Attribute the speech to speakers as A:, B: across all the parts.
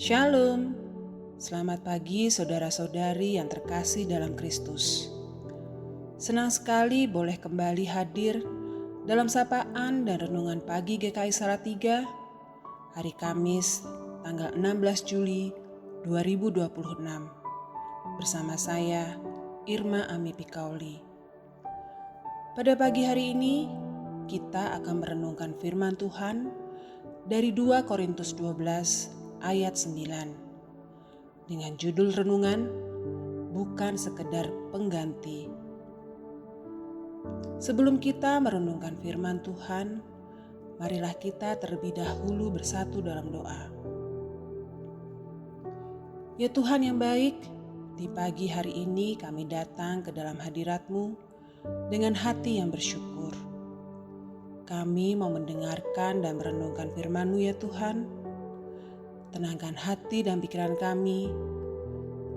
A: Shalom, selamat pagi saudara-saudari yang terkasih dalam Kristus. Senang sekali boleh kembali hadir dalam sapaan dan renungan pagi GKI Salatiga hari Kamis tanggal 16 Juli 2026 bersama saya Irma Ami Pikauli. Pada pagi hari ini kita akan merenungkan firman Tuhan dari 2 Korintus 12 ayat 9 dengan judul renungan bukan sekedar pengganti. Sebelum kita merenungkan firman Tuhan, marilah kita terlebih dahulu bersatu dalam doa. Ya Tuhan yang baik, di pagi hari ini kami datang ke dalam hadirat-Mu dengan hati yang bersyukur. Kami mau mendengarkan dan merenungkan firman-Mu ya Tuhan. Tenangkan hati dan pikiran kami,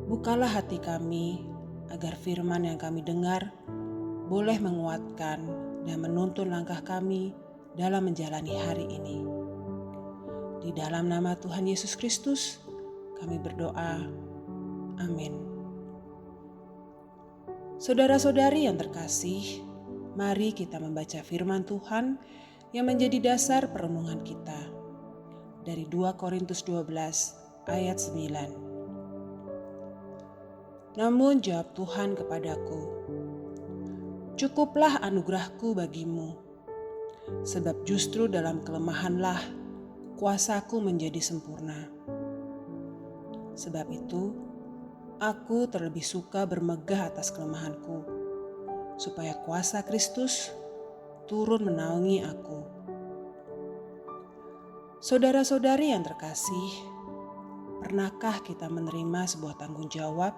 A: bukalah hati kami agar firman yang kami dengar boleh menguatkan dan menuntun langkah kami dalam menjalani hari ini. Di dalam nama Tuhan Yesus Kristus, kami berdoa. Amin. Saudara-saudari yang terkasih, mari kita membaca firman Tuhan yang menjadi dasar perenungan kita. Dari 2 Korintus 12 ayat 9. Namun jawab Tuhan kepadaku, cukuplah anugerahku bagimu, sebab justru dalam kelemahanlah kuasaku menjadi sempurna. Sebab itu, aku terlebih suka bermegah atas kelemahanku, supaya kuasa Kristus turun menaungi aku. Saudara-saudari yang terkasih, pernahkah kita menerima sebuah tanggung jawab,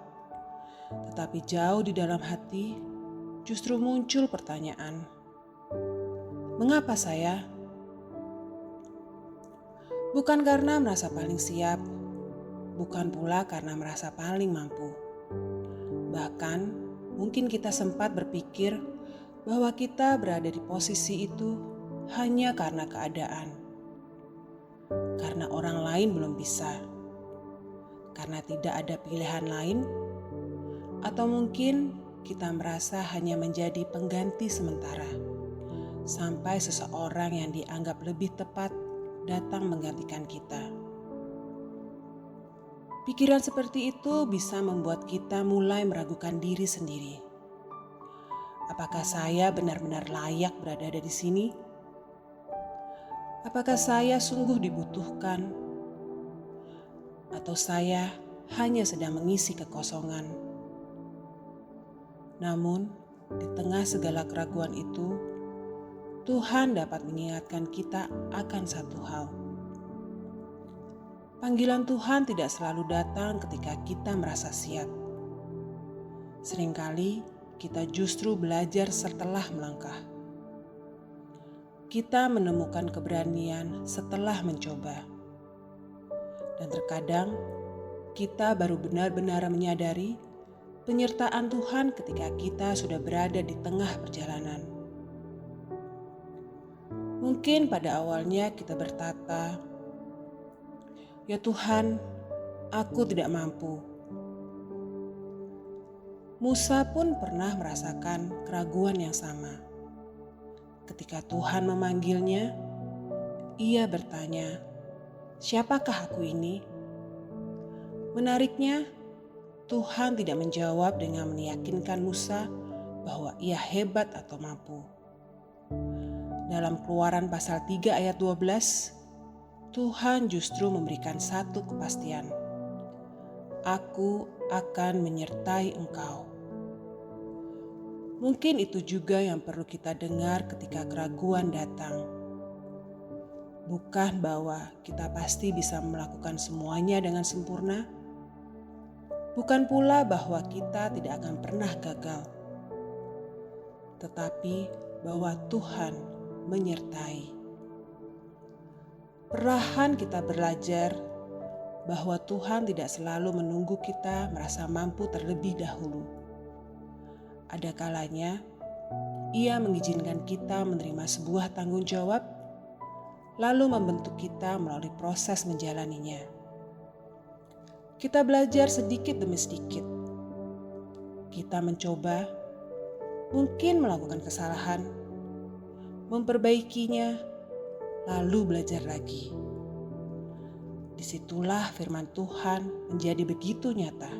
A: tetapi jauh di dalam hati justru muncul pertanyaan, mengapa saya? Bukan karena merasa paling siap, bukan pula karena merasa paling mampu. Bahkan mungkin kita sempat berpikir bahwa kita berada di posisi itu hanya karena keadaan. Karena orang lain belum bisa, karena tidak ada pilihan lain, atau mungkin kita merasa hanya menjadi pengganti sementara, sampai seseorang yang dianggap lebih tepat datang menggantikan kita. Pikiran seperti itu bisa membuat kita mulai meragukan diri sendiri. Apakah saya benar-benar layak berada di sini? Apakah saya sungguh dibutuhkan? Atau saya hanya sedang mengisi kekosongan? Namun, di tengah segala keraguan itu, Tuhan dapat mengingatkan kita akan satu hal. Panggilan Tuhan tidak selalu datang ketika kita merasa siap. Seringkali kita justru belajar setelah melangkah. Kita menemukan keberanian setelah mencoba. Dan terkadang kita baru benar-benar menyadari penyertaan Tuhan ketika kita sudah berada di tengah perjalanan. Mungkin pada awalnya kita berkata, "Ya Tuhan, aku tidak mampu." Musa pun pernah merasakan keraguan yang sama. Ketika Tuhan memanggilnya, ia bertanya, "Siapakah aku ini?" Menariknya, Tuhan tidak menjawab dengan meyakinkan Musa bahwa ia hebat atau mampu. Dalam Keluaran pasal 3 ayat 12, Tuhan justru memberikan satu kepastian. Aku akan menyertai engkau. Mungkin itu juga yang perlu kita dengar ketika keraguan datang. Bukan bahwa kita pasti bisa melakukan semuanya dengan sempurna. Bukan pula bahwa kita tidak akan pernah gagal. Tetapi bahwa Tuhan menyertai. Perlahan kita belajar bahwa Tuhan tidak selalu menunggu kita merasa mampu terlebih dahulu. Ada kalanya Ia mengizinkan kita menerima sebuah tanggung jawab, lalu membentuk kita melalui proses menjalaninya. Kita belajar sedikit demi sedikit. Kita mencoba, mungkin melakukan kesalahan, memperbaikinya, lalu belajar lagi. Disitulah firman Tuhan menjadi begitu nyata.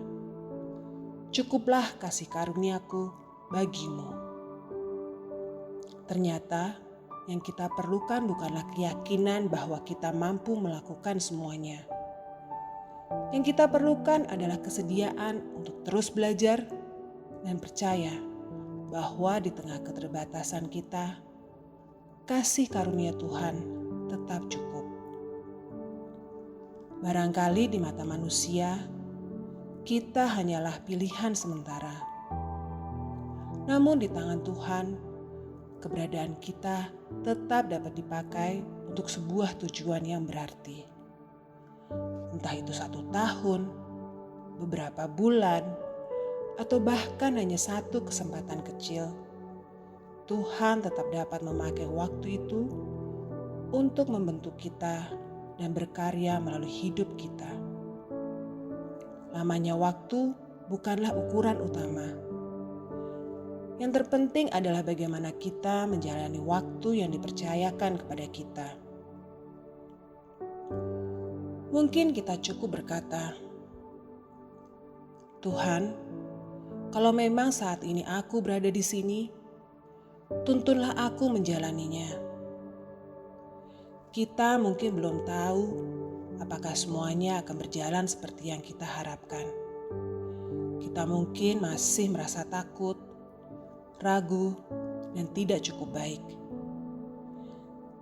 A: Cukuplah kasih karuniaku bagimu. Ternyata yang kita perlukan bukanlah keyakinan bahwa kita mampu melakukan semuanya. Yang kita perlukan adalah kesediaan untuk terus belajar dan percaya bahwa di tengah keterbatasan kita, kasih karunia Tuhan tetap cukup. Barangkali di mata manusia, kita hanyalah pilihan sementara. Namun di tangan Tuhan, keberadaan kita tetap dapat dipakai untuk sebuah tujuan yang berarti. Entah itu 1 tahun, beberapa bulan, atau bahkan hanya 1 kesempatan kecil, Tuhan tetap dapat memakai waktu itu untuk membentuk kita dan berkarya melalui hidup kita. Lamanya waktu bukanlah ukuran utama. Yang terpenting adalah bagaimana kita menjalani waktu yang dipercayakan kepada kita. Mungkin kita cukup berkata, "Tuhan, kalau memang saat ini aku berada di sini, tuntunlah aku menjalaninya." Kita mungkin belum tahu apakah semuanya akan berjalan seperti yang kita harapkan. Kita mungkin masih merasa takut, ragu, dan tidak cukup baik.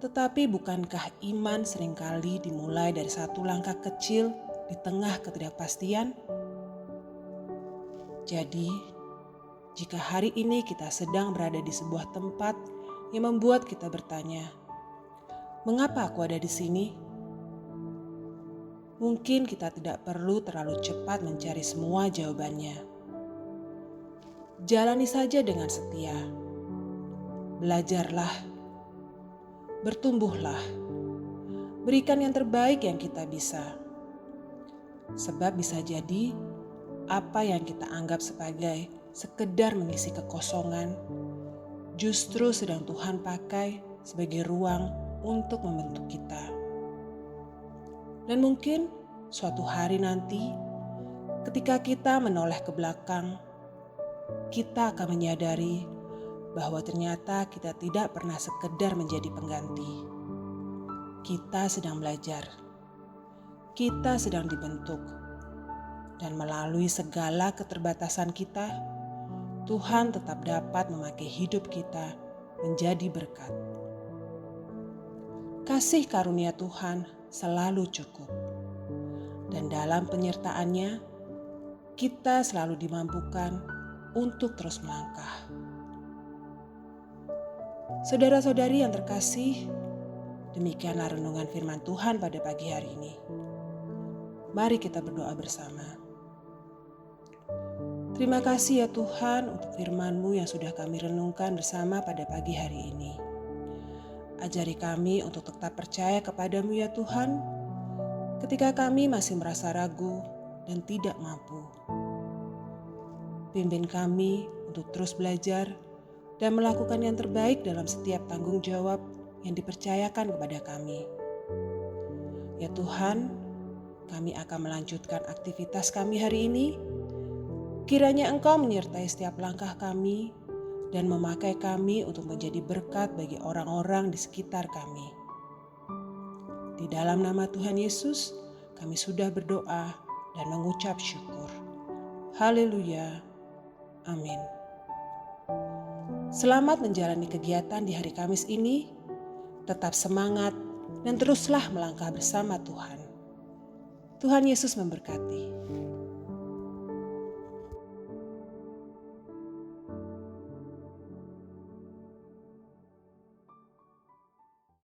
A: Tetapi bukankah iman seringkali dimulai dari 1 langkah kecil di tengah ketidakpastian? Jadi, jika hari ini kita sedang berada di sebuah tempat yang membuat kita bertanya, "Mengapa aku ada di sini?" Mungkin kita tidak perlu terlalu cepat mencari semua jawabannya. Jalani saja dengan setia. Belajarlah. Bertumbuhlah. Berikan yang terbaik yang kita bisa. Sebab bisa jadi apa yang kita anggap sebagai sekedar mengisi kekosongan justru sedang Tuhan pakai sebagai ruang untuk membentuk kita. Dan mungkin suatu hari nanti ketika kita menoleh ke belakang, kita akan menyadari bahwa ternyata kita tidak pernah sekedar menjadi pengganti. Kita sedang belajar. Kita sedang dibentuk. Dan melalui segala keterbatasan kita, Tuhan tetap dapat memakai hidup kita menjadi berkat. Kasih karunia Tuhan selalu cukup. Dan dalam penyertaannya, kita selalu dimampukan untuk terus melangkah. Saudara-saudari yang terkasih, demikianlah renungan firman Tuhan pada pagi hari ini. Mari kita berdoa bersama. Terima kasih ya Tuhan untuk firman-Mu yang sudah kami renungkan bersama pada pagi hari ini. Ajari kami untuk tetap percaya kepada-Mu ya Tuhan, ketika kami masih merasa ragu dan tidak mampu. Pimpin kami untuk terus belajar dan melakukan yang terbaik dalam setiap tanggung jawab yang dipercayakan kepada kami. Ya Tuhan, kami akan melanjutkan aktivitas kami hari ini. Kiranya Engkau menyertai setiap langkah kami dan memakai kami untuk menjadi berkat bagi orang-orang di sekitar kami. Di dalam nama Tuhan Yesus, kami sudah berdoa dan mengucap syukur. Haleluya. Amin. Selamat menjalani kegiatan di hari Kamis ini. Tetap semangat dan teruslah melangkah bersama Tuhan. Tuhan Yesus memberkati.